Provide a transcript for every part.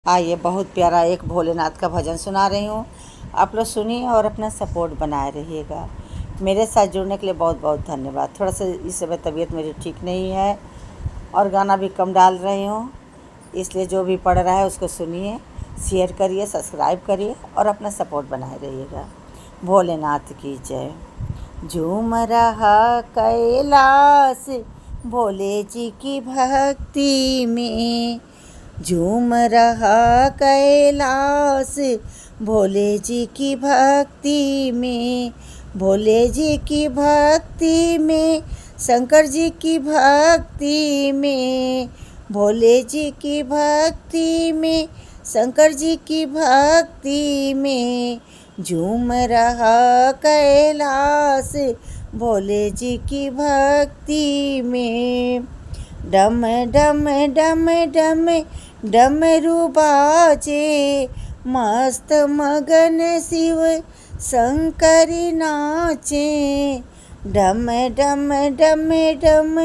आइए, बहुत प्यारा एक भोलेनाथ का भजन सुना रही हूँ। आप लोग सुनिए और अपना सपोर्ट बनाए रहिएगा। मेरे साथ जुड़ने के लिए बहुत बहुत धन्यवाद। थोड़ा सा इस समय तबीयत मेरी ठीक नहीं है और गाना भी कम डाल रही हूँ, इसलिए जो भी पढ़ रहा है उसको सुनिए, शेयर करिए, सब्सक्राइब करिए और अपना सपोर्ट बनाए रहिएगा। भोलेनाथ की जय। झूम रहा कैलाश भोले जी की भक्ति में, झूम रहा कैलाश भोले जी की भक्ति में, भोले जी की भक्ति में, शंकर जी की भक्ति में, भोले जी की भक्ति में, शंकर जी की भक्ति में, झूम रहा कैलाश भोले जी की भक्ति में। डम डम डम डम डमरू बाजे, मस्त मगन शिव शंकर नाचे। डम डम डम डम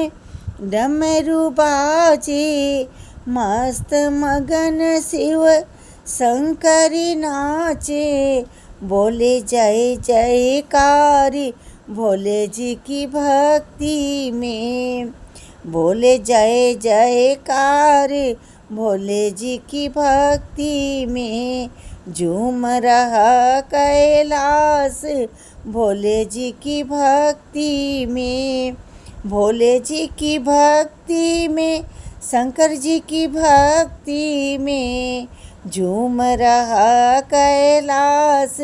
डमरू बाजे, मस्त मगन शिव शंकर नाचे। बोले जय जयकार भोले जी की भक्ति में, बोले जय जयकार भोले जी की भक्ति में, झूम रहा कैलाश भोले जी की भक्ति में, भोले जी की भक्ति में, शंकर जी की भक्ति में, झूम रहा कैलाश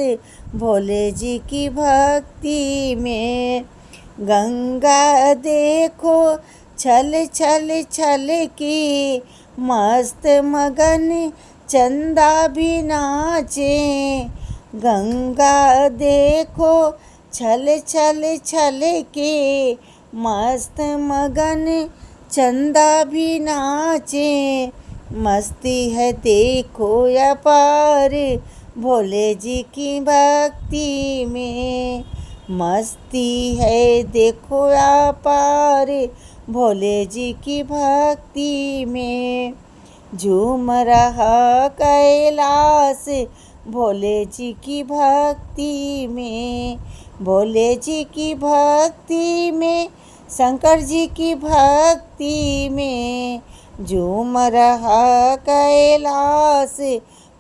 भोले जी की भक्ति में। गंगा देखो छल छल छल की, मस्त मगन चंदा भी नाचे। गंगा देखो छल छल छल के, मस्त मगन चंदा भी नाचे। मस्ती है देखो अपार भोले जी की भक्ति में, मस्ती है देखो अपार भोले जी की भक्ति में। झूम रहा कैलाश भोले जी की भक्ति में, भोले जी की भक्ति में, शंकर जी की भक्ति में, झूम रहा कैलाश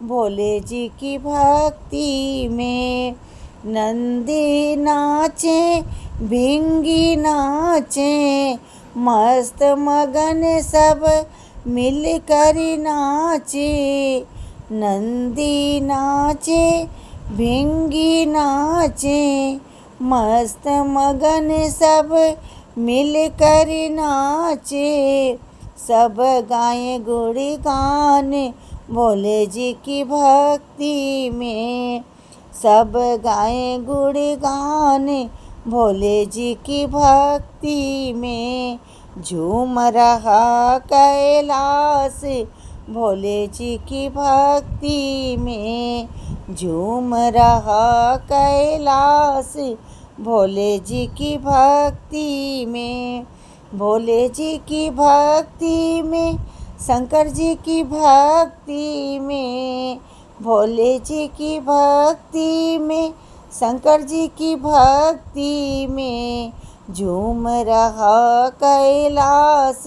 भोले जी की भक्ति में। नंदी नाचे भिंगी नाचे, मस्त मगन सब मिलकर नाचे। नंदी नाचे भिंगी नाचे, मस्त मगन सब मिलकर नाचे। सब गाएं गुणगान भोले जी की भक्ति में, सब गाएं गुणगान भोले जी की भक्ति में, झूम रहा कैलाश भोले जी की भक्ति में, झूम रहा कैलाश भोले जी की भक्ति में, भोले जी की भक्ति में, शंकर जी की भक्ति में, भोले जी की भक्ति में, शंकर जी की भक्ति में, झूम रहा कैलाश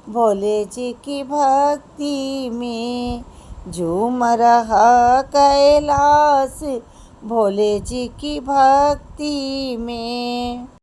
भोले जी की भक्ति में, झूम रहा कैलाश भोले जी की भक्ति में।